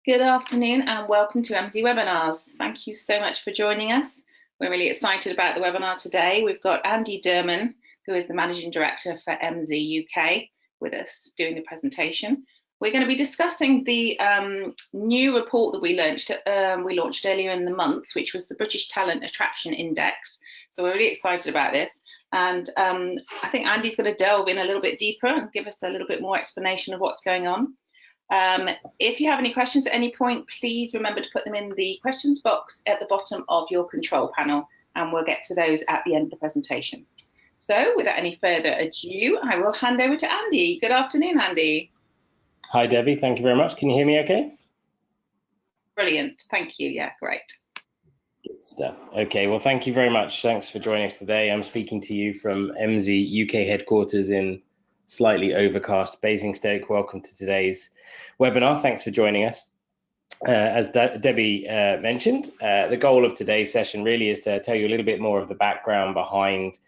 Good afternoon and welcome to MZ Webinars. Thank you so much for joining us. We're really excited about the webinar today. We've got Andy Durman, who is the Managing Director for MZ UK, with us doing the presentation. We're going to be discussing the new report that we launched earlier in the month, which was the British Talent Attraction Index. So we're really excited about this. And I think Andy's going to delve in a little bit deeper and give us a little bit more explanation of what's going on. If you have any questions at any point, please remember to put them in the questions box at the bottom of your control panel, and we'll get to those at the end of the presentation. So without any further ado, I will hand over to Andy. Good afternoon, Andy. Hi, Debbie. Thank you very much. Can you hear me okay? Brilliant. Thank you. Yeah, great. Good stuff. Okay, well, thank you very much. Thanks for joining us today. I'm speaking to you from MZ UK headquarters in slightly overcast Basingstoke. Welcome to today's webinar. Thanks for joining us. As Debbie mentioned, the goal of today's session really is to tell you a little bit more of the background behind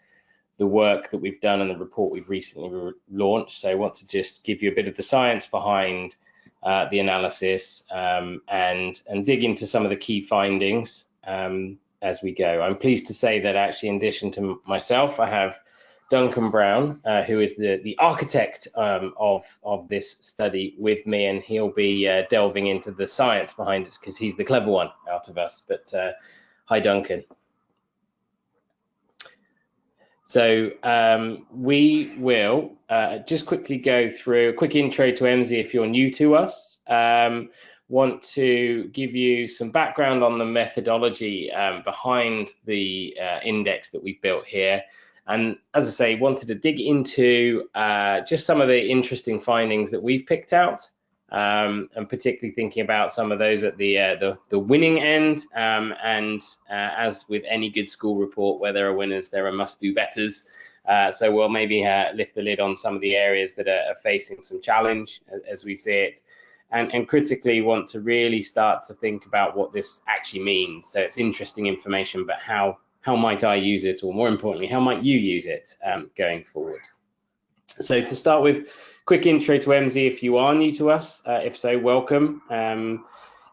the work that we've done and the report we've recently launched. So I want to just give you a bit of the science behind the analysis and dig into some of the key findings as we go. I'm pleased to say that actually, in addition to myself, I have Duncan Brown, who is the architect of this study with me, and he'll be delving into the science behind it because he's the clever one out of us. But hi, Duncan. So we will just quickly go through a quick intro to MZ if you're new to us. Want to give you some background on the methodology behind the index that we've built here. And as I say, wanted to dig into just some of the interesting findings that we've picked out, and particularly thinking about some of those at the winning end. And as with any good school report, where there are winners, there are must-do-betters. So we'll maybe lift the lid on some of the areas that are facing some challenge as we see it. And critically want to really start to think about what this actually means. So it's interesting information, but how might I use it, or more importantly, how might you use it going forward? So to start with, quick intro to MZ if you are new to us. If so, welcome.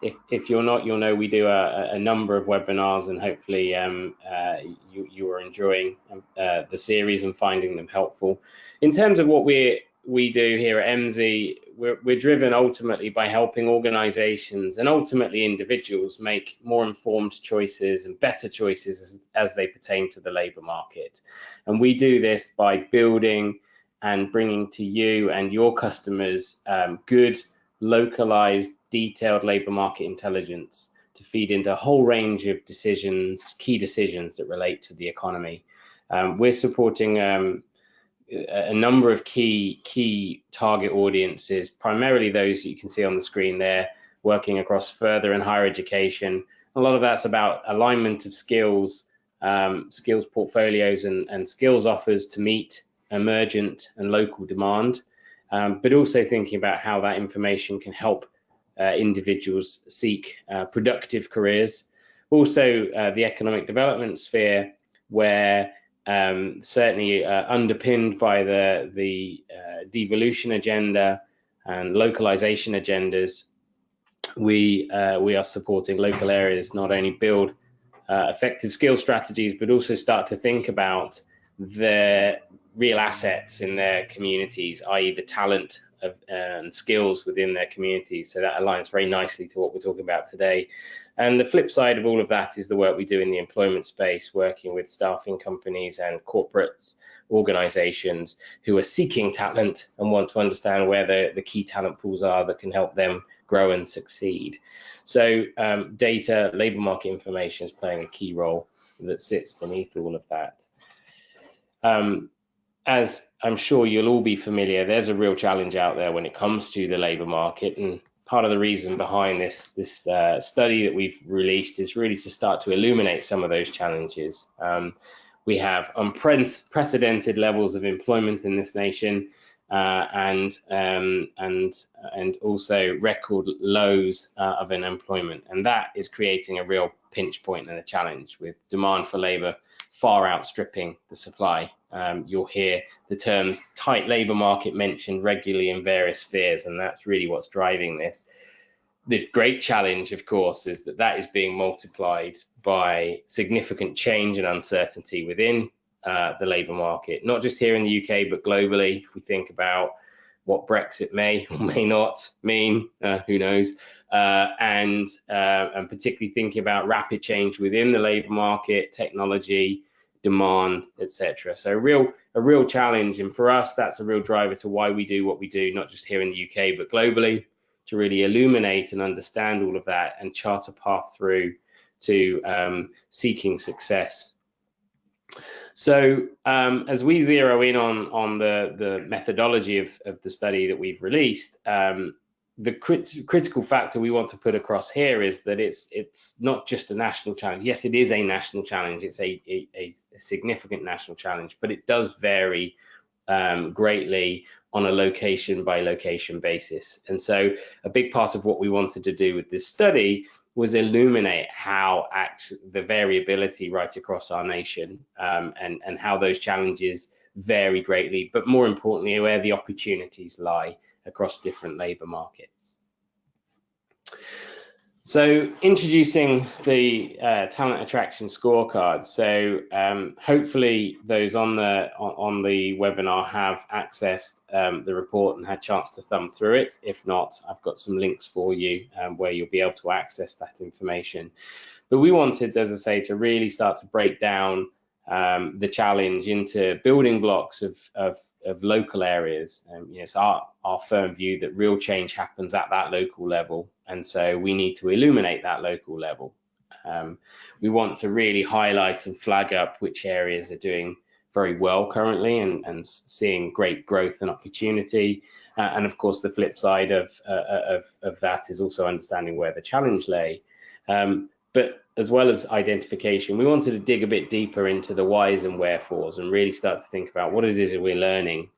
If you're not, you'll know we do a number of webinars, and hopefully you are enjoying the series and finding them helpful. In terms of what we do here at MZ, we're driven ultimately by helping organizations and ultimately individuals make more informed choices and better choices as they pertain to the labor market. And we do this by building and bringing to you and your customers good, localized, detailed labor market intelligence to feed into a whole range of decisions, key decisions that relate to the economy. We're supporting a number of key target audiences, primarily those that you can see on the screen there, working across further and higher education. A lot of that's about alignment of skills, skills portfolios and skills offers to meet emergent and local demand, but also thinking about how that information can help individuals seek productive careers. Also the economic development sphere, where certainly underpinned by the devolution agenda and localization agendas, we are supporting local areas not only build effective skill strategies, but also start to think about the real assets in their communities, i.e. the talent and skills within their communities. So that aligns very nicely to what we're talking about today. And the flip side of all of that is the work we do in the employment space, working with staffing companies and corporates, organizations who are seeking talent and want to understand where the key talent pools are that can help them grow and succeed. So data, labor market information is playing a key role that sits beneath all of that. As I'm sure you'll all be familiar, there's a real challenge out there when it comes to the labor market, and part of the reason behind this study that we've released is really to start to illuminate some of those challenges. We have unprecedented levels of employment in this nation, and also record lows of unemployment, and that is creating a real pinch point and a challenge, with demand for labor far outstripping the supply. You'll hear the terms tight labor market mentioned regularly in various spheres, and that's really what's driving this. The great challenge, of course, is that that is being multiplied by significant change and uncertainty within the labour market, not just here in the UK, but globally. If we think about what Brexit may or may not mean, who knows, and particularly thinking about rapid change within the labour market, technology, demand, etc. So a real challenge, and for us, that's a real driver to why we do what we do, not just here in the UK, but globally, to really illuminate and understand all of that and chart a path through to seeking success. So as we zero in on the methodology of the study that we've released, the critical factor we want to put across here is that it's not just a national challenge. Yes, it is a national challenge. It's a significant national challenge, but it does vary greatly on a location by location basis. And so a big part of what we wanted to do with this study was illuminate how the variability right across our nation and how those challenges vary greatly, but more importantly, where the opportunities lie across different labour markets. So introducing the talent attraction scorecard. So hopefully those on the webinar have accessed the report and had a chance to thumb through it. If not, I've got some links for you where you'll be able to access that information. But we wanted, as I say, to really start to break down the challenge into building blocks of local areas. It's our firm view that real change happens at that local level, and so we need to illuminate that local level. We want to really highlight and flag up which areas are doing very well currently and seeing great growth and opportunity. And of course, the flip side of that is also understanding where the challenge lay. But as well as identification, we wanted to dig a bit deeper into the whys and wherefores and really start to think about what it is that we're learning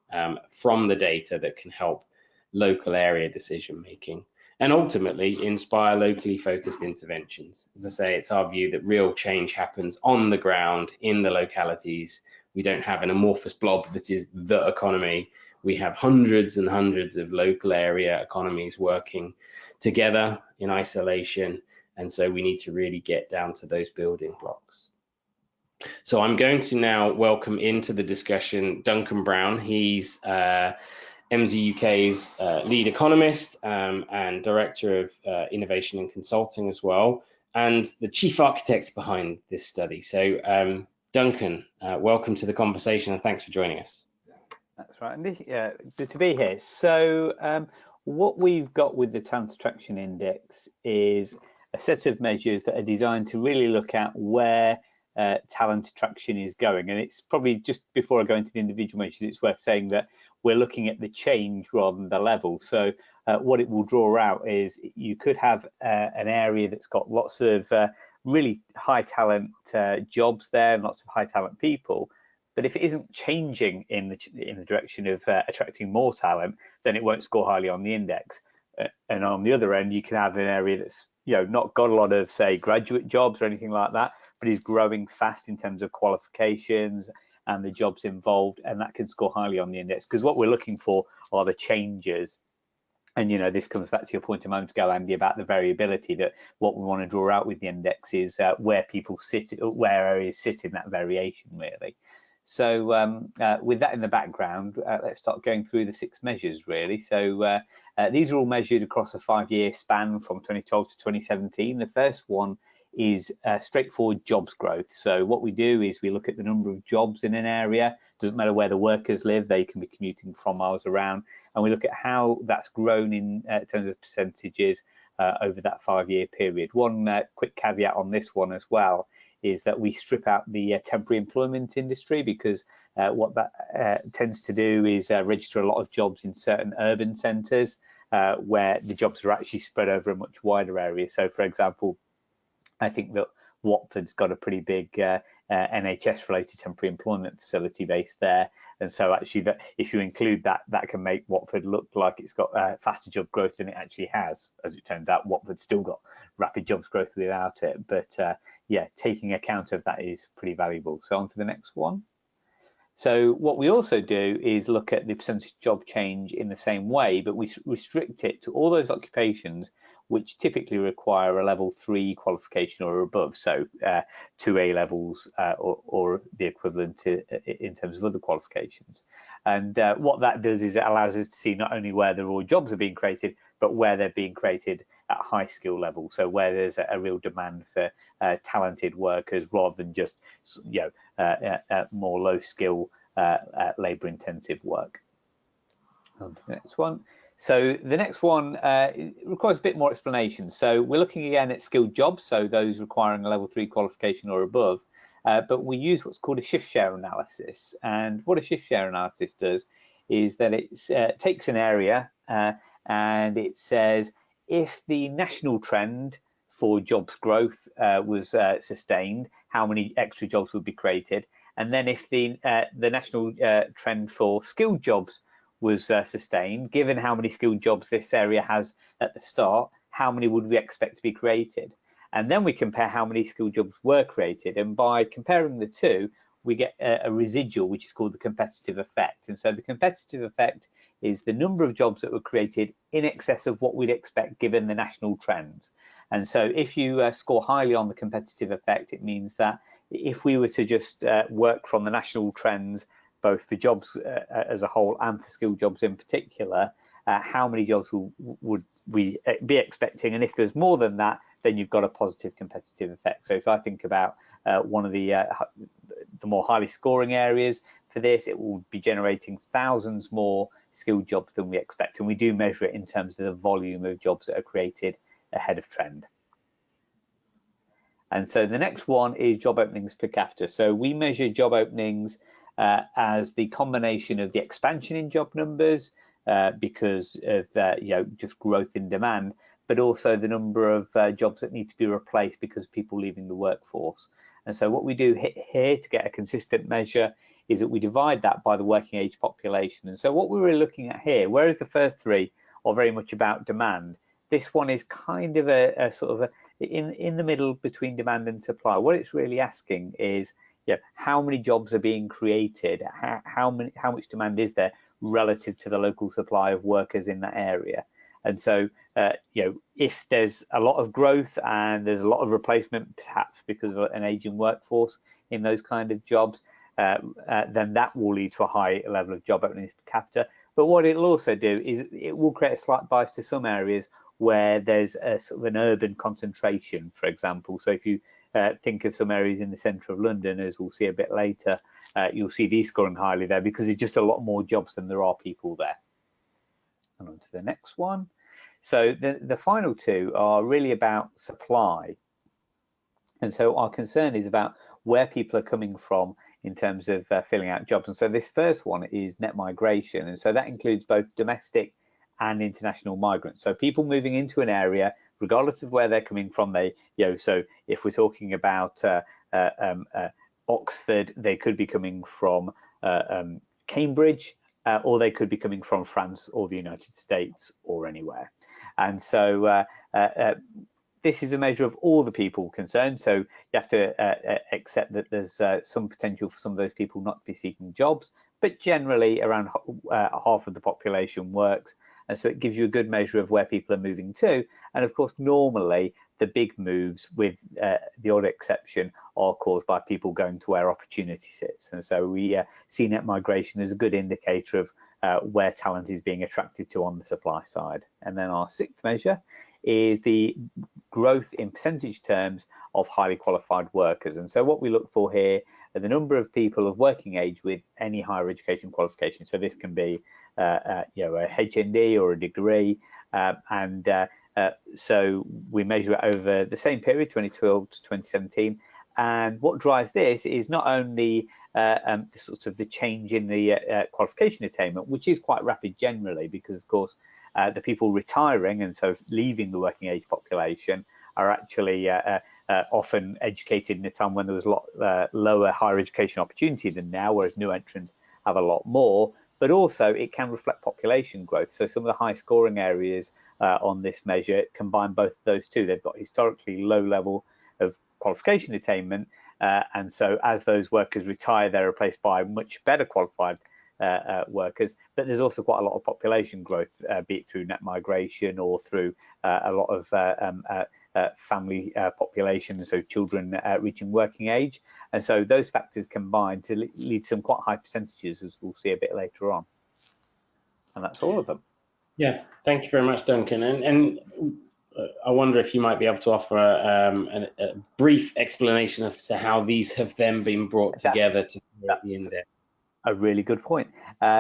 from the data that can help local area decision making and ultimately inspire locally focused interventions. As I say, it's our view that real change happens on the ground in the localities. We don't have an amorphous blob that is the economy. We have hundreds and hundreds of local area economies working together in isolation. And so we need to really get down to those building blocks. So I'm going to now welcome into the discussion Duncan Brown. He's MZ UK's lead economist and director of innovation and consulting as well, and the chief architect behind this study. So Duncan, welcome to the conversation and thanks for joining us. That's right, Andy. Good to be here. So what we've got with the Talent Attraction Index is a set of measures that are designed to really look at where talent attraction is going. And it's probably, just before I go into the individual measures, it's worth saying that we're looking at the change rather than the level. So what it will draw out is you could have an area that's got lots of really high talent jobs there and lots of high talent people. But if it isn't changing in the direction of attracting more talent, then it won't score highly on the index. And on the other end, you can have an area that's not got a lot of, say, graduate jobs or anything like that, but is growing fast in terms of qualifications and the jobs involved, and that can score highly on the index. Because what we're looking for are the changes. And this comes back to your point a moment ago, Andy, about the variability, that what we want to draw out with the index is where people sit, where areas sit in that variation, really. So with that in the background, let's start going through the 6 measures, really. So these are all measured across a 5-year span from 2012 to 2017. The first one is straightforward jobs growth. So what we do is we look at the number of jobs in an area. Doesn't matter where the workers live, they can be commuting from miles around. And we look at how that's grown in terms of percentages over that 5-year period. One quick caveat on this one as well is that we strip out the temporary employment industry, because what that tends to do is register a lot of jobs in certain urban centres where the jobs are actually spread over a much wider area. So, for example, I think that Watford's got a pretty big NHS-related temporary employment facility based there, and so actually, that if you include that, that can make Watford look like it's got faster job growth than it actually has. As it turns out, Watford's still got rapid jobs growth without it, but yeah, taking account of that is pretty valuable. So on to the next one. So what we also do is look at the percentage job change in the same way, but we restrict it to all those occupations which typically require a level 3 qualification or above, so 2 A levels or the equivalent in terms of other qualifications. And what that does is it allows us to see not only where the raw jobs are being created, but where they're being created at high skill level, so where there's a real demand for talented workers rather than just more low skill labour intensive work. On to the next one. So the next one requires a bit more explanation. So we're looking again at skilled jobs, so those requiring a level 3 qualification or above, but we use what's called a shift share analysis. And what a shift share analysis does is that it takes an area and it says if the national trend for jobs growth was sustained, how many extra jobs would be created, and then if the national trend for skilled jobs was sustained, given how many skilled jobs this area has at the start, how many would we expect to be created? And then we compare how many skilled jobs were created, and by comparing the two, we get a residual, which is called the competitive effect. And so the competitive effect is the number of jobs that were created in excess of what we'd expect given the national trends. And so if you score highly on the competitive effect, it means that if we were to just work from the national trends, both for jobs as a whole and for skilled jobs in particular, how many jobs would we be expecting? And if there's more than that, then you've got a positive competitive effect. So if I think about one of the more highly scoring areas for this, it will be generating thousands more skilled jobs than we expect. And we do measure it in terms of the volume of jobs that are created ahead of trend. And so the next one is job openings per capita. So we measure job openings as the combination of the expansion in job numbers because of just growth in demand, but also the number of jobs that need to be replaced because of people leaving the workforce. And so what we do here to get a consistent measure is that we divide that by the working age population. And so what we're really looking at here, whereas the first three are very much about demand, this one is kind of a sort of in the middle between demand and supply. What it's really asking is, how many jobs are being created? How much demand is there relative to the local supply of workers in that area? And so, if there's a lot of growth and there's a lot of replacement, perhaps because of an aging workforce in those kind of jobs, then that will lead to a high level of job openings per capita. But what it'll also do is it will create a slight bias to some areas where there's a sort of an urban concentration, for example. So if you think of some areas in the centre of London, as we'll see a bit later, you'll see these scoring highly there because there's just a lot more jobs than there are people there. And on to the next one. So the final two are really about supply. And so our concern is about where people are coming from in terms of filling out jobs. And so this first one is net migration. And so that includes both domestic and international migrants. So people moving into an area, regardless of where they're coming from, so if we're talking about Oxford, they could be coming from Cambridge, or they could be coming from France or the United States or anywhere. And so this is a measure of all the people concerned. So you have to accept that there's some potential for some of those people not to be seeking jobs, but generally around half of the population works. And so it gives you a good measure of where people are moving to. And of course, normally the big moves, with the odd exception, are caused by people going to where opportunity sits. And so we see net migration as a good indicator of where talent is being attracted to on the supply side. And then our sixth measure is the growth in percentage terms of highly qualified workers. And so what we look for here are the number of people of working age with any higher education qualification. So this can be a HND or a degree, so we measure it over the same period, 2012 to 2017. And what drives this is not only the change in the qualification attainment, which is quite rapid generally, because of course the people retiring and so leaving the working age population are actually often educated in a time when there was a lot lower higher education opportunity than now, whereas new entrants have a lot more. But also it can reflect population growth. So some of the high scoring areas on this measure combine both of those two. They've got historically low level of qualification attainment, and so as those workers retire, they're replaced by much better qualified workers, but there's also quite a lot of population growth, be it through net migration or through a lot of family population, so children reaching working age. And so those factors combine to lead to some quite high percentages, as we'll see a bit later on. And that's all of them. Yeah, thank you very much, Duncan. And I wonder if you might be able to offer a brief explanation as to how these have then been brought together to create the index. A really good point.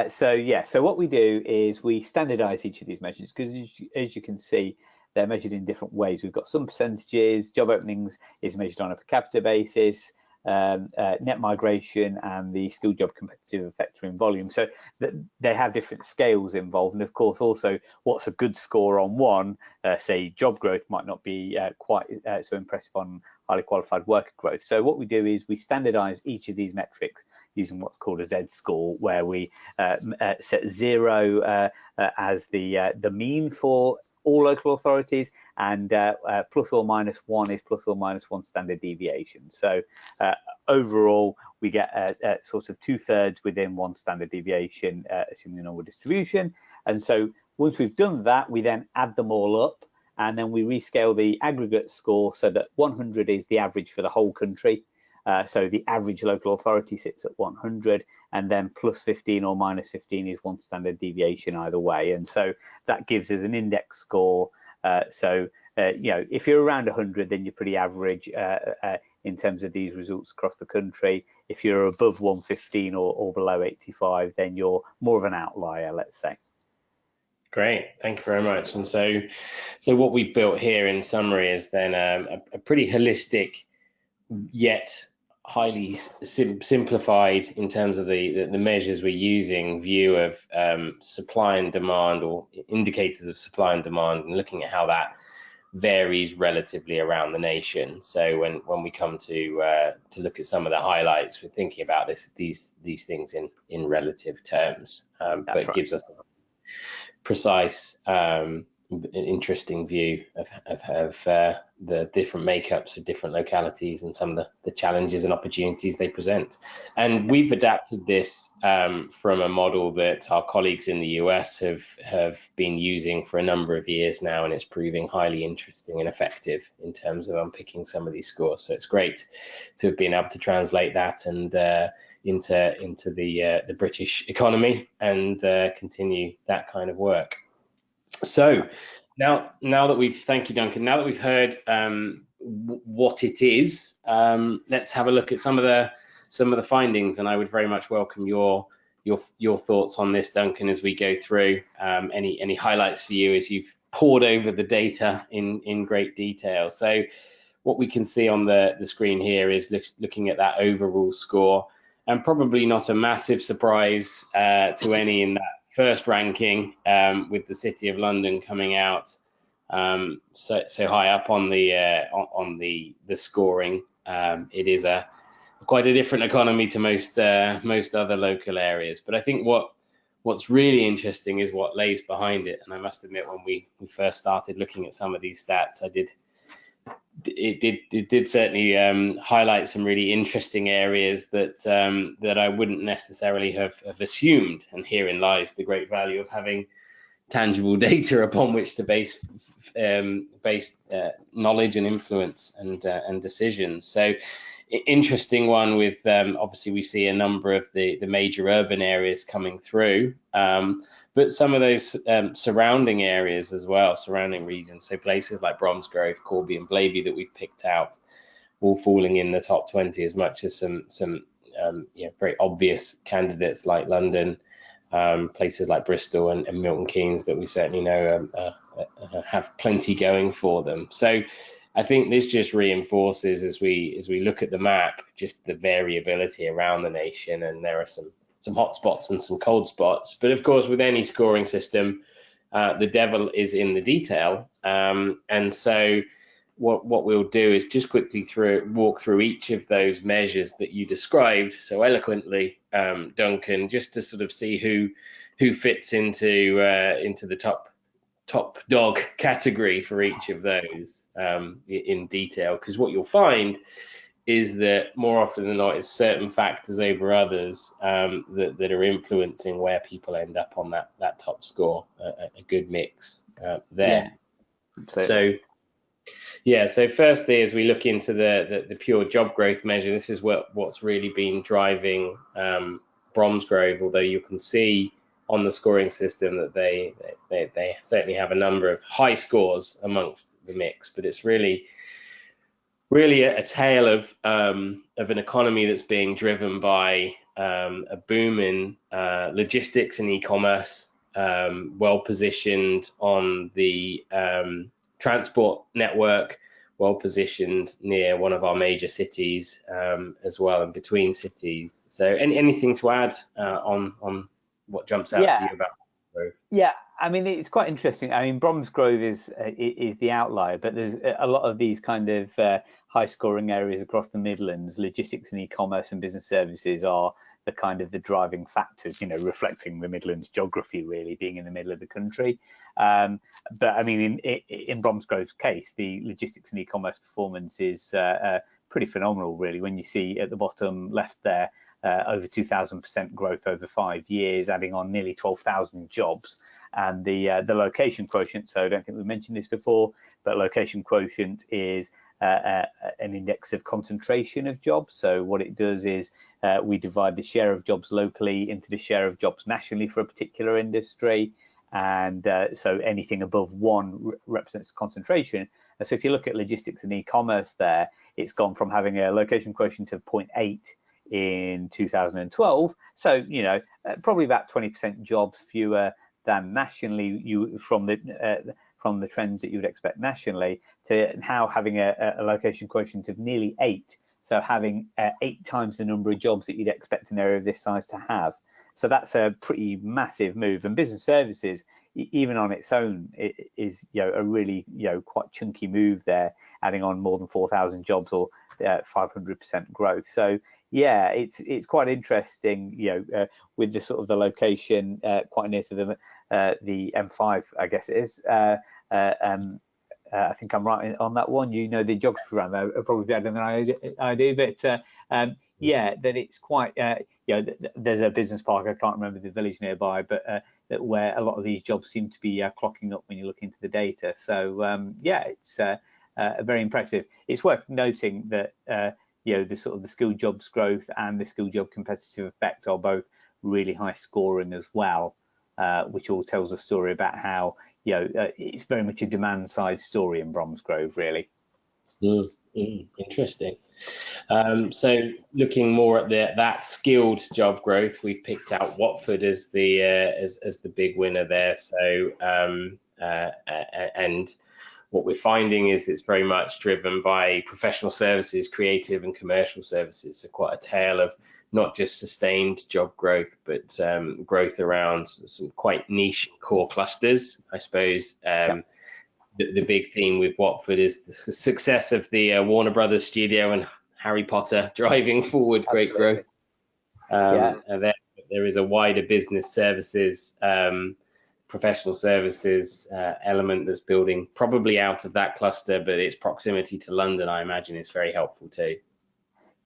So what we do is we standardize each of these measures, because as you can see, they're measured in different ways. We've got some percentages. Job openings is measured on a per capita basis, net migration, and the skill job competitive effect in volume. So they have different scales involved, and of course also what's a good score on one, say job growth, might not be quite so impressive on highly qualified worker growth. So what we do is we standardize each of these metrics using what's called a Z-score, where we set 0 as the mean for all local authorities, and plus or minus 1 is plus or minus 1 standard deviation. So overall, we get sort of 2/3 within 1 standard deviation, assuming a normal distribution. And so once we've done that, we then add them all up, and then we rescale the aggregate score so that 100 is the average for the whole country. So the average local authority sits at 100, and then plus 15 or minus 15 is 1 standard deviation either way. And so that gives us an index score. You know, if you're around 100, then you're pretty average in terms of these results across the country. If you're above 115 or below 85, then you're more of an outlier, let's say. Great, thank you very much. And so what we've built here in summary is then a pretty holistic yet highly simplified in terms of the measures we're using view of supply and demand, or indicators of supply and demand, and looking at how that varies relatively around the nation. So when we come to look at some of the highlights, we're thinking about these things in relative terms, but it gives us a precise interesting view of the different makeups of different localities and some of the challenges and opportunities they present. And we've adapted this from a model that our colleagues in the US have been using for a number of years now, and it's proving highly interesting and effective in terms of unpicking some of these scores. So it's great to have been able to translate that and into the British economy and continue that kind of work. So now that thank you, Duncan. Now that we've heard what it is, let's have a look at some of the findings. And I would very much welcome your thoughts on this, Duncan, as we go through. Any highlights for you as you've pored over the data in great detail. So what we can see on the screen here is looking at that overall score, and probably not a massive surprise to any in that first ranking, with the City of London coming out so high up on the scoring. It is quite a different economy to most other local areas. But I think what's really interesting is what lays behind it. And I must admit, when we first started looking at some of these stats, it did certainly highlight some really interesting areas that I wouldn't necessarily have assumed. And herein lies the great value of having tangible data upon which to base knowledge and influence and decisions. So interesting one with obviously we see a number of the major urban areas coming through, but some of those surrounding areas as well, surrounding regions, so places like Bromsgrove, Corby and Blaby that we've picked out, all falling in the top 20, as much as some very obvious candidates like London, places like Bristol and Milton Keynes that we certainly know have plenty going for them. So I think this just reinforces, as we look at the map, just the variability around the nation, and there are some hot spots and some cold spots. But of course, with any scoring system, the devil is in the detail. And so what we'll do is just quickly walk through each of those measures that you described so eloquently, Duncan, just to sort of see who fits into the top dog category for each of those in detail. Because what you'll find is that more often than not, it's certain factors over others that are influencing where people end up on that top score. A good mix there. Yeah, so yeah, so firstly, as we look into the pure job growth measure, this is what's really been driving Bromsgrove, although you can see on the scoring system that they certainly have a number of high scores amongst the mix, but it's really a tale of an economy that's being driven by a boom in logistics and e-commerce, well positioned on the transport network, well positioned near one of our major cities as well, and between cities. So anything to add on what jumps out to you about Bromsgrove? Yeah, I mean, it's quite interesting. I mean, Bromsgrove is the outlier, but there's a lot of these kind of high scoring areas across the Midlands. Logistics and e-commerce and business services are the driving factors, reflecting the Midlands geography, really being in the middle of the country. But I mean, in Bromsgrove's case, the logistics and e-commerce performance is pretty phenomenal, really. When you see at the bottom left there, over 2,000% growth over 5 years, adding on nearly 12,000 jobs, and the location quotient. So I don't think we mentioned this before, but location quotient is an index of concentration of jobs. So what it does is we divide the share of jobs locally into the share of jobs nationally for a particular industry, and so anything above 1 represents concentration. So if you look at logistics and e-commerce there, it's gone from having a location quotient of 0.8 in 2012, so probably about 20% jobs fewer than nationally, from the trends that you would expect nationally, to now having a location quotient of nearly 8, so having 8 times the number of jobs that you'd expect an area of this size to have. So that's a pretty massive move. And business services, even on its own, is a really quite chunky move there, adding on more than 4,000 jobs, or 500% growth. So yeah, it's quite interesting, with the sort of the location quite near to the M5, I guess it is. I think I'm right on that one. The geography around there probably better than I do, but yeah, that it's quite there's a business park, I can't remember the village nearby, but that where a lot of these jobs seem to be clocking up when you look into the data. So yeah, it's very impressive. It's worth noting that the sort of the skilled jobs growth and the skilled job competitive effect are both really high scoring as well, which all tells a story about how it's very much a demand side story in Bromsgrove, really. Interesting. So looking more at that skilled job growth, we've picked out Watford as the big winner there. So and what we're finding is it's very much driven by professional services, creative and commercial services. So quite a tale of not just sustained job growth, but growth around some quite niche core clusters, I suppose. The big theme with Watford is the success of the Warner Brothers studio and Harry Potter driving forward great growth. And there is a wider business services, professional services element that's building probably out of that cluster, but its proximity to London, I imagine, is very helpful too.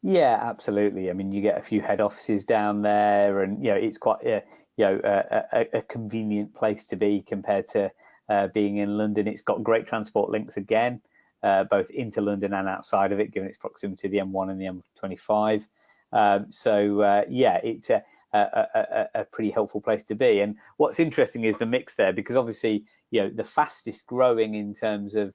Yeah, absolutely. I mean, you get a few head offices down there, and it's quite a convenient place to be compared to being in London. It's got great transport links again, both into London and outside of it, given its proximity to the M1 and the M25. So yeah, it's a pretty helpful place to be. And what's interesting is the mix there, because obviously the fastest growing in terms of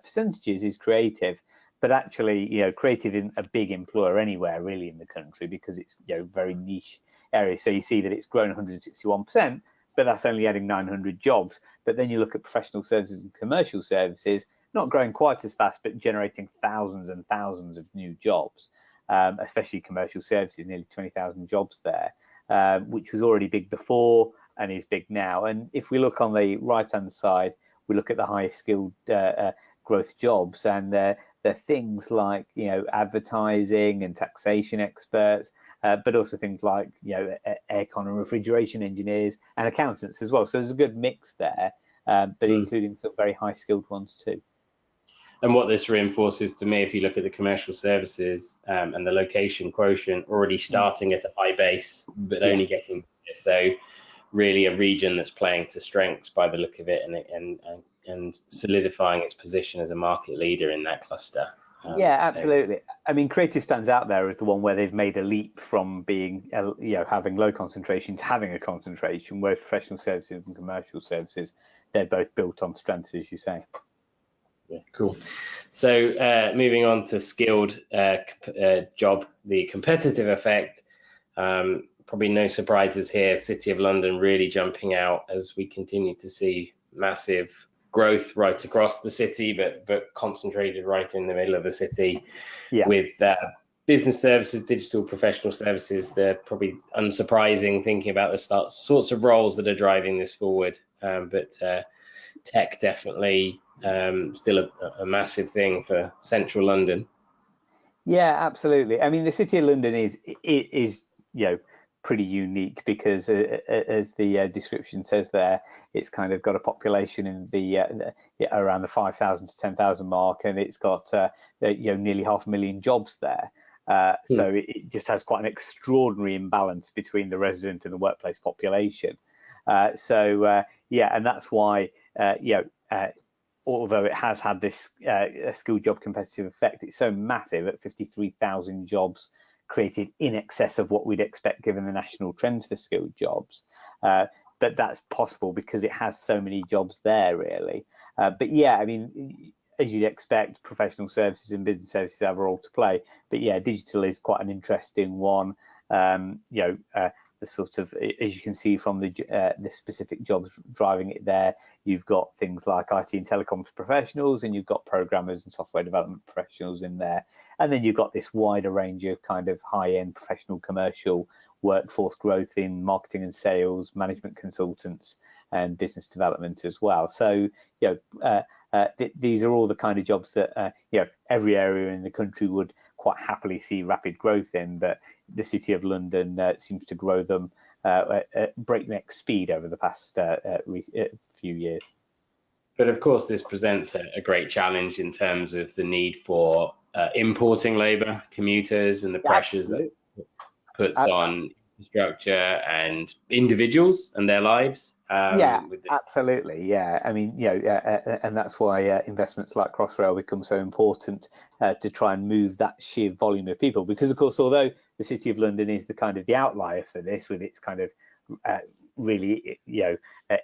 percentages is creative, but actually creative isn't a big employer anywhere really in the country, because it's very niche area. So you see that it's grown 161%, but that's only adding 900 jobs. But then you look at professional services and commercial services, not growing quite as fast, but generating thousands and thousands of new jobs, especially commercial services, nearly 20,000 jobs there, which was already big before and is big now. And if we look on the right-hand side, we look at the highest skilled growth jobs, and they're things like advertising and taxation experts, but also things like aircon and refrigeration engineers and accountants as well. So there's a good mix there, but including some very high skilled ones too. And what this reinforces to me, if you look at the commercial services and the location quotient already starting at a high base, but only getting bigger. So really a region that's playing to strengths by the look of it, and solidifying its position as a market leader in that cluster. Yeah, absolutely. I mean, creative stands out there as the one where they've made a leap from being, having low concentration to having a concentration, where professional services and commercial services, they're both built on strengths, as you say. Yeah, cool. So moving on to skilled job, the competitive effect. Probably no surprises here. City of London really jumping out as we continue to see massive growth right across the city, but concentrated right in the middle of the city. With business services, digital professional services. They're probably unsurprising thinking about the sorts of roles that are driving this forward. But tech definitely still a massive thing for central London. Yeah, absolutely. I mean, the City of London is pretty unique because, as the description says there, it's kind of got a population in the around the 5,000 to 10,000 mark, and it's got nearly 500,000 jobs there. So it just has quite an extraordinary imbalance between the resident and the workplace population. And that's why although it has had this skilled job competitive effect, it's so massive at 53,000 jobs created in excess of what we'd expect given the national trends for skilled jobs. But that's possible because it has so many jobs there, really. But yeah, I mean, as you'd expect, professional services and business services have a role to play. But yeah, digital is quite an interesting one. The sort of, as you can see from the specific jobs driving it there, you've got things like IT and telecoms professionals, and you've got programmers and software development professionals in there. And then you've got this wider range of kind of high-end professional commercial workforce growth in marketing and sales, management consultants, and business development as well. So, these are all the kind of jobs that, every area in the country would quite happily see rapid growth in, but the City of London seems to grow them at breakneck speed over the past few years. But of course, this presents a great challenge in terms of the need for importing labour, commuters, and the pressures that it puts on infrastructure and individuals and their lives. Absolutely. Yeah, I mean, and that's why investments like Crossrail become so important to try and move that sheer volume of people. Because, of course, although the City of London is the kind of the outlier for this, with its kind of really,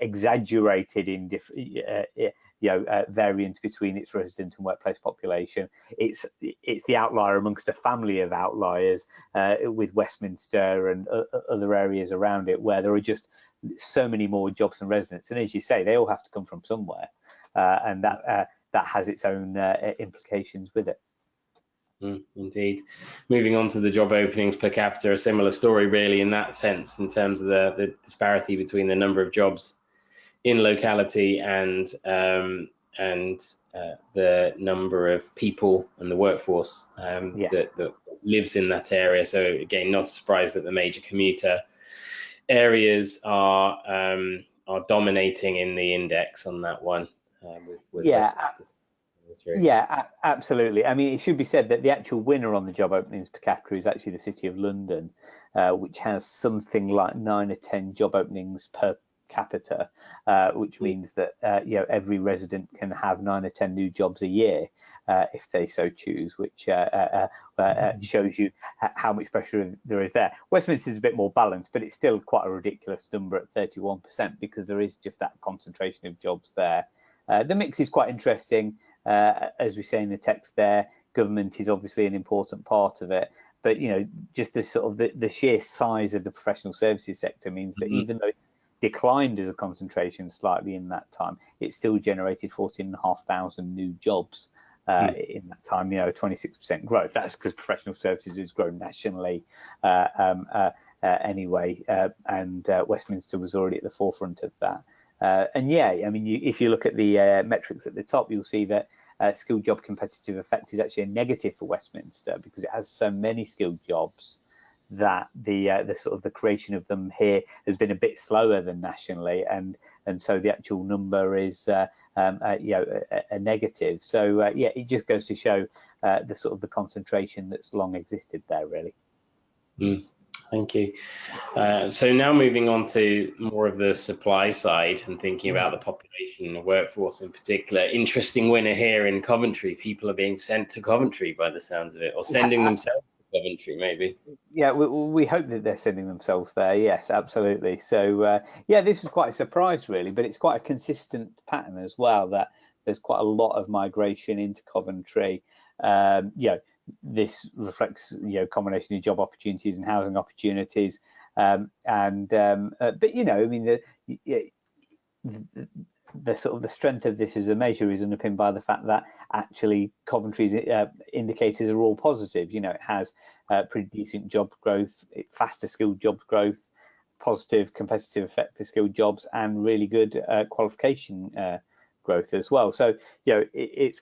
exaggerated in different, variance between its resident and workplace population, it's the outlier amongst a family of outliers with Westminster and other areas around it, where there are just so many more jobs and residents, and as you say, they all have to come from somewhere, and that has its own implications with it. Indeed. Moving on to the job openings per capita, a similar story really in that sense, in terms of the disparity between the number of jobs in locality and the number of people and the workforce that lives in that area. So again, not a surprise that the major commuter areas are dominating in the index on that one. Absolutely. I mean, it should be said that the actual winner on the job openings per capita is actually the City of London, which has something like 9 or 10 job openings per capita, which means that every resident can have 9 or 10 new jobs a year if they so choose, which shows you how much pressure there is there. Westminster is a bit more balanced, but it's still quite a ridiculous number at 31% because there is just that concentration of jobs there. The mix is quite interesting. As we say in the text there, government is obviously an important part of it, but just the sort of the sheer size of the professional services sector means that even though it's declined as a concentration slightly in that time, it still generated 14,500 new jobs in that time, 26% growth. That's because professional services has grown nationally anyway, and Westminster was already at the forefront of that. I mean, if you look at the metrics at the top, you'll see that skilled job competitive effect is actually a negative for Westminster because it has so many skilled jobs that the sort of the creation of them here has been a bit slower than nationally, and so the actual number is a negative. So yeah, it just goes to show the sort of the concentration that's long existed there, really. Thank you. So now moving on to more of the supply side and thinking about the population and the workforce in particular. Interesting winner here in Coventry. People are being sent to Coventry by the sounds of it, or sending themselves to Coventry maybe. Yeah, we hope that they're sending themselves there. Yes, absolutely. So yeah, this was quite a surprise really, but it's quite a consistent pattern as well, that there's quite a lot of migration into Coventry. This reflects combination of job opportunities and housing opportunities, but I mean the sort of the strength of this as a measure is underpinned by the fact that actually Coventry's indicators are all positive. It has pretty decent job growth, faster skilled jobs growth, positive competitive effect for skilled jobs, and really good qualification growth as well. So it's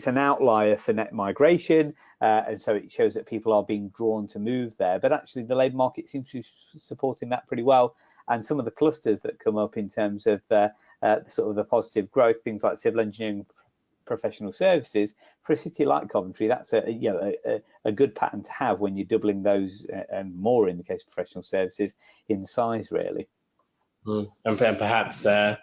an outlier for net migration, and so it shows that people are being drawn to move there. But actually, the labour market seems to be supporting that pretty well. And some of the clusters that come up in terms of sort of the positive growth, things like civil engineering, professional services, for a city like Coventry, that's a good pattern to have when you're doubling those and more in the case of professional services in size, really. And perhaps a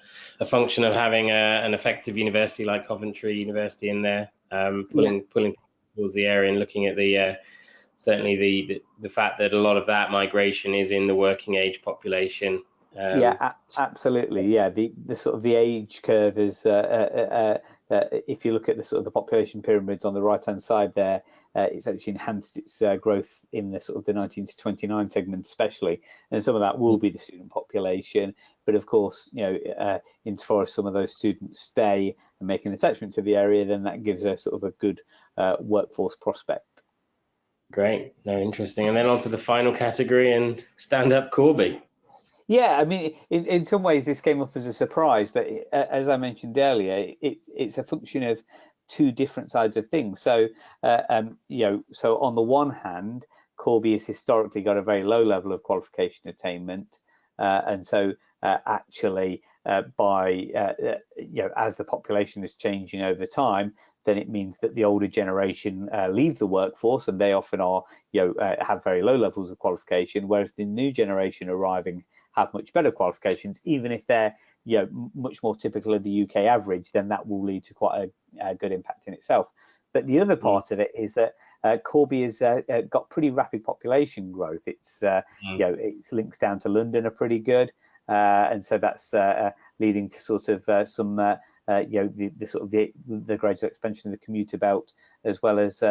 function of having an effective university like Coventry University in there, pulling towards the area and looking at the certainly the fact that a lot of that migration is in the working age population. Yeah, absolutely. Yeah, the sort of the age curve is if you look at the sort of the population pyramids on the right hand side there, it's actually enhanced its growth in the sort of the 19 to 29 segment especially, and some of that will be the student population. But of course, insofar as some of those students stay and make an attachment to the area, then that gives a sort of a good workforce prospect. Great, no, interesting. And then on to the final category, and stand up Corby. Yeah, I mean, in some ways this came up as a surprise, but as I mentioned earlier, it's a function of two different sides of things. So, so on the one hand, Corby has historically got a very low level of qualification attainment, and so actually, as the population is changing over time, then it means that the older generation leave the workforce, and they often are, have very low levels of qualification, whereas the new generation arriving have much better qualifications. Even if they're much more typical of the UK average, then that will lead to quite a good impact in itself. But the other part of it is that Corby has got pretty rapid population growth. Its its links down to London are pretty good, and so that's leading to sort of some the gradual expansion of the commuter belt, as well as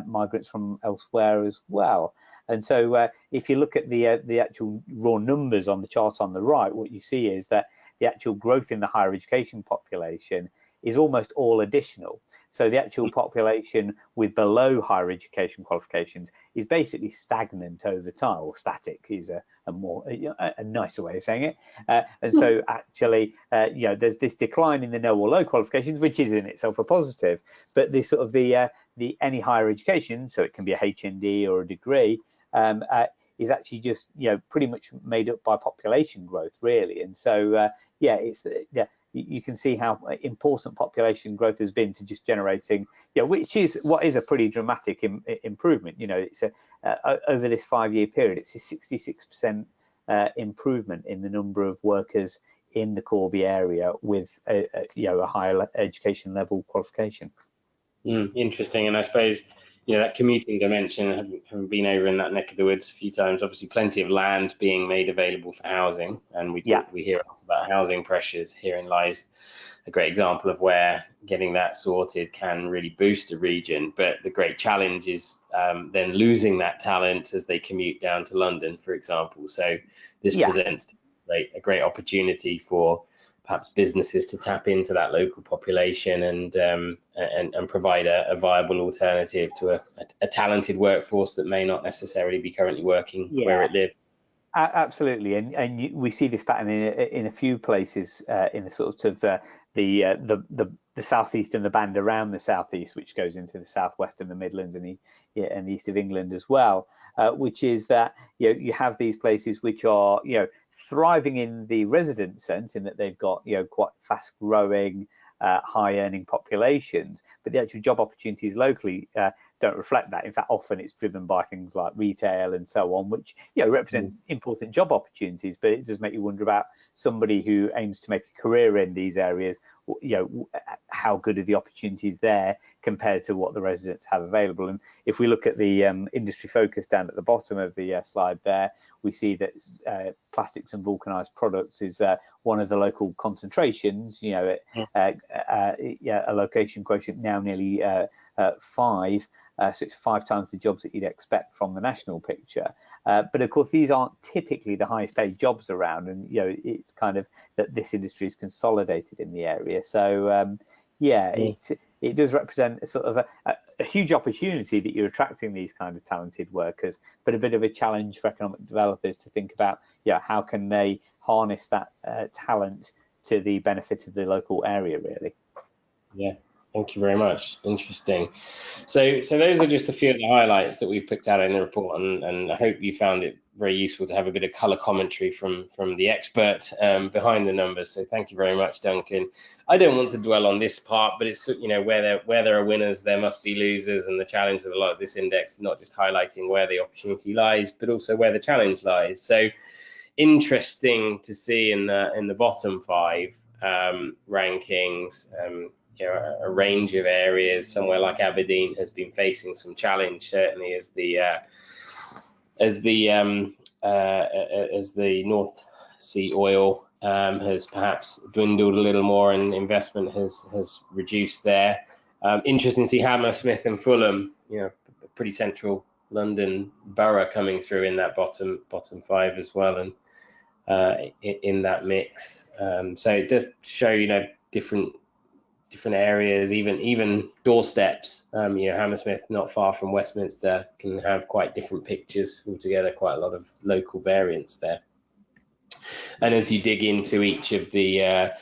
migrants from elsewhere as well. And so if you look at the actual raw numbers on the chart on the right, what you see is that the actual growth in the higher education population is almost all additional. So the actual population with below higher education qualifications is basically stagnant over time, or static is a nicer way of saying it. And so actually, there's this decline in the no or low qualifications, which is in itself a positive. But this sort of the any higher education, so it can be a HND or a degree, is actually just pretty much made up by population growth, really. And so you can see how important population growth has been to just generating, which is what is a pretty dramatic improvement. It's over this 5-year period, it's a 66% improvement in the number of workers in the Corby area with a higher education level qualification. Interesting. And I suppose that commuting dimension, having been over in that neck of the woods a few times, obviously plenty of land being made available for housing, and we hear a lot about housing pressures. Herein lies a great example of where getting that sorted can really boost a region. But the great challenge is then losing that talent as they commute down to London, for example. So this presents a great opportunity for perhaps businesses to tap into that local population and provide a viable alternative to a talented workforce that may not necessarily be currently working where it lives. Absolutely, and we see this pattern in a few places in the sort of the southeast and the band around the southeast, which goes into the southwest and the Midlands and the east of England as well. Which is that you have these places which are thriving in the resident sense, in that they've got quite fast growing, high earning populations, but the actual job opportunities locally don't reflect that. In fact, often it's driven by things like retail and so on, which represent important job opportunities, but it does make you wonder about somebody who aims to make a career in these areas. How good are the opportunities there compared to what the residents have available? And if we look at the industry focus down at the bottom of the slide there, we see that plastics and vulcanized products is one of the local concentrations. A location quotient now nearly 5, so it's 5 times the jobs that you'd expect from the national picture. But of course, these aren't typically the highest paid jobs around, and it's kind of that this industry is consolidated in the area. So it does represent a sort of a huge opportunity that you're attracting these kind of talented workers, but a bit of a challenge for economic developers to think about how can they harness that talent to the benefit of the local area, really. Yeah, thank you very much. Interesting. So those are just a few of the highlights that we've picked out in the report, and I hope you found it very useful to have a bit of colour commentary from the expert behind the numbers. So thank you very much, Duncan. I don't want to dwell on this part, but it's where there are winners, there must be losers, and the challenge with a lot of this index is not just highlighting where the opportunity lies, but also where the challenge lies. So interesting to see in the bottom 5 rankings. A range of areas. Somewhere like Aberdeen has been facing some challenge, certainly as the North Sea oil has perhaps dwindled a little more and investment has reduced there. Interesting to see Hammersmith and Fulham, a pretty central London borough, coming through in that bottom 5 as well, and in that mix. So it does show different areas, even doorsteps. Hammersmith, not far from Westminster, can have quite different pictures altogether, quite a lot of local variance there. And as you dig into each of the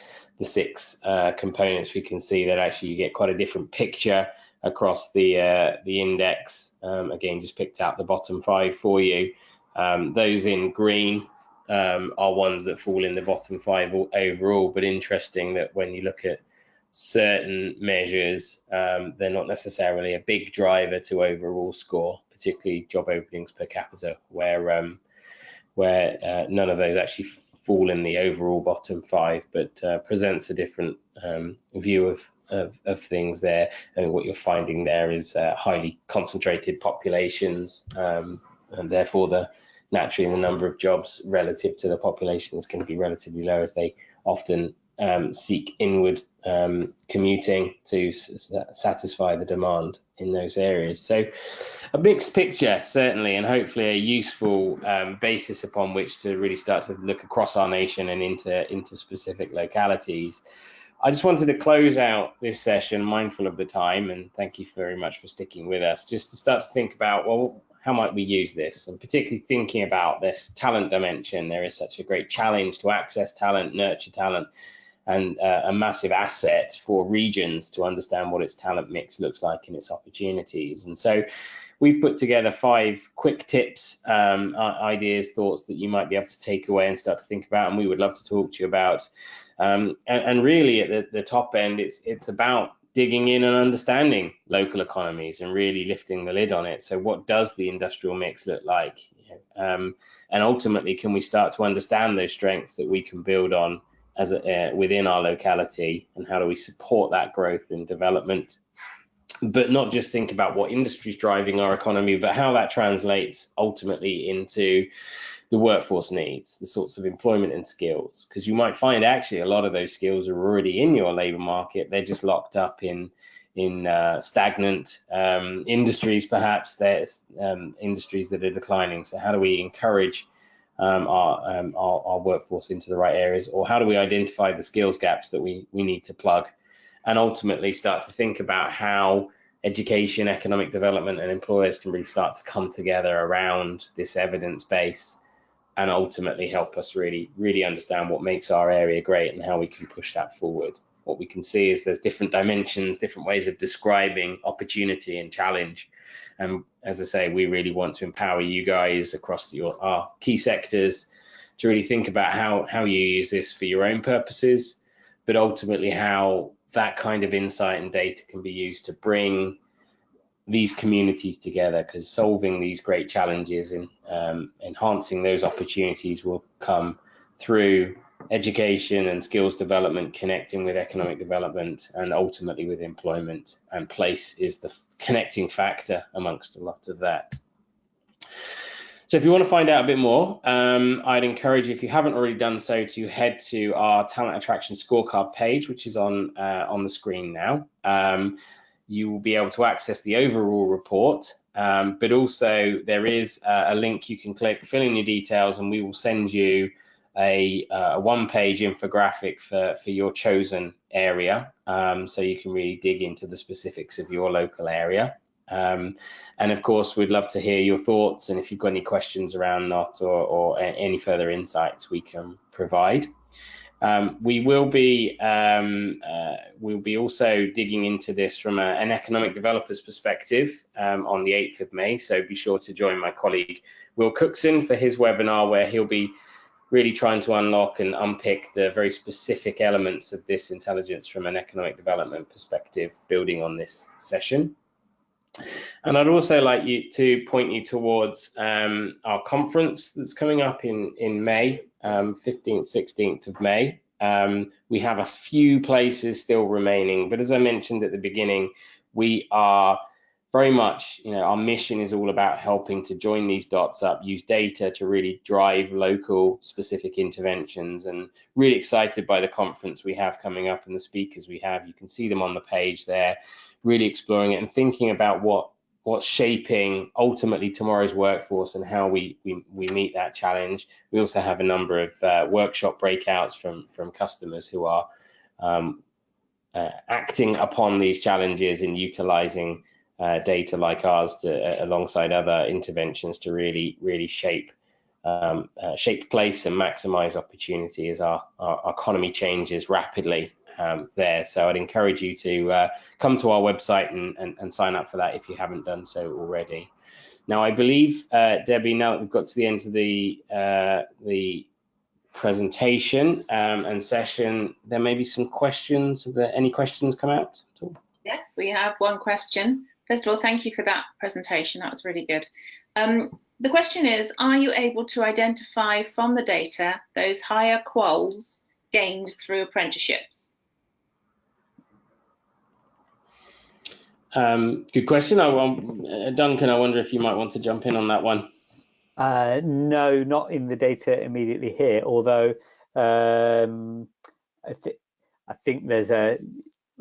6 components, we can see that actually you get quite a different picture across the index. Again, just picked out the bottom 5 for you. Those in green are ones that fall in the bottom 5 overall, but interesting that when you look at certain measures, they're not necessarily a big driver to overall score, particularly job openings per capita, where none of those actually fall in the overall bottom 5, but presents a different view of things there. And what you're finding there is highly concentrated populations, and therefore naturally the number of jobs relative to the population is going to be relatively low, as they often seek inward commuting to satisfy the demand in those areas. So a mixed picture, certainly, and hopefully a useful basis upon which to really start to look across our nation and into specific localities. I just wanted to close out this session, mindful of the time, and thank you very much for sticking with us, just to start to think about, well, how might we use this? And particularly thinking about this talent dimension. There is such a great challenge to access talent, nurture talent, and a massive asset for regions to understand what its talent mix looks like and its opportunities. And so we've put together 5 quick tips, ideas, thoughts that you might be able to take away and start to think about, and we would love to talk to you about. And really at the top end, it's about digging in and understanding local economies and really lifting the lid on it. So what does the industrial mix look like? And ultimately, can we start to understand those strengths that we can build on as within our locality, and how do we support that growth and development? But not just think about what industry is driving our economy, but how that translates ultimately into the workforce needs, the sorts of employment and skills. Because you might find actually a lot of those skills are already in your labour market. They're just locked up in stagnant industries, perhaps. There's industries that are declining. So how do we encourage our workforce into the right areas, or how do we identify the skills gaps that we need to plug, and ultimately start to think about how education, economic development, and employers can really start to come together around this evidence base and ultimately help us really understand what makes our area great and how we can push that forward. What we can see is there's different dimensions, different ways of describing opportunity and challenge. And as I say, we really want to empower you guys across our key sectors to really think about how you use this for your own purposes, but ultimately how that kind of insight and data can be used to bring these communities together, because solving these great challenges and enhancing those opportunities will come through education and skills development, connecting with economic development, and ultimately with employment. And place is the connecting factor amongst a lot of that. So if you want to find out a bit more, I'd encourage you, if you haven't already done so, to head to our talent attraction scorecard page, which is on the screen now. You will be able to access the overall report, but also there is a link you can click, fill in your details, and we will send you a one-page infographic for your chosen area, so you can really dig into the specifics of your local area. And of course, we'd love to hear your thoughts, and if you've got any questions around that or any further insights we can provide. We'll be also digging into this from an economic developer's perspective on the 8th of May. So be sure to join my colleague Will Cookson for his webinar, where he'll be really trying to unlock and unpick the very specific elements of this intelligence from an economic development perspective, building on this session. And I'd also like to point you towards our conference that's coming up in May, 15th, 16th of May. We have a few places still remaining, but as I mentioned at the beginning, we are very much, our mission is all about helping to join these dots up, use data to really drive local specific interventions, and really excited by the conference we have coming up and the speakers we have. You can see them on the page there, really exploring it and thinking about what's shaping ultimately tomorrow's workforce and how we meet that challenge. We also have a number of workshop breakouts from customers who are acting upon these challenges and utilizing data like ours to alongside other interventions to really shape place and maximize opportunity as our economy changes rapidly there. So I'd encourage you to come to our website and sign up for that if you haven't done so already. Now, I believe, Debbie, now that we've got to the end of the presentation and session, there may be some questions. Have there any questions come out at all? Yes, we have one question. First of all, thank you for that presentation. That was really good. The question is, are you able to identify from the data those higher quals gained through apprenticeships? Good question. Duncan, I wonder if you might want to jump in on that one. No, not in the data immediately here, although I think there's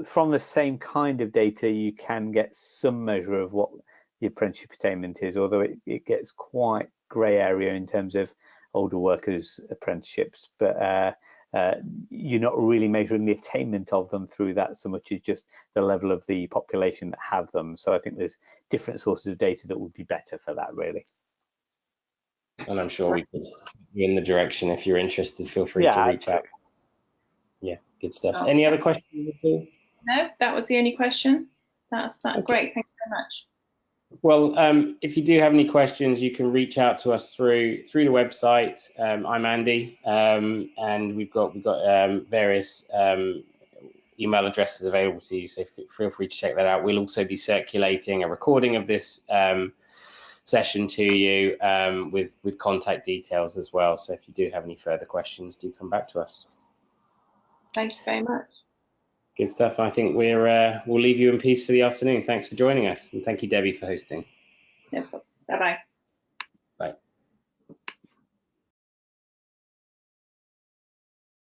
from the same kind of data you can get some measure of what the apprenticeship attainment is, although it gets quite grey area in terms of older workers apprenticeships, but you're not really measuring the attainment of them through that so much as just the level of the population that have them. So I think there's different sources of data that would be better for that, really. And I'm sure we could be in the direction. If you're interested, feel free to reach out. Yeah, good stuff. Oh. Any other questions at all? No, that was the only question. That's okay. Great. Thank you very much. Well, if you do have any questions, you can reach out to us through the website. I'm Andy, and we've got various email addresses available to you, so feel free to check that out. We'll also be circulating a recording of this session to you with contact details as well. So if you do have any further questions, do come back to us. Thank you very much. Good stuff. I think we'll leave you in peace for the afternoon. Thanks for joining us, and thank you, Debbie, for hosting. No problem. Bye-bye.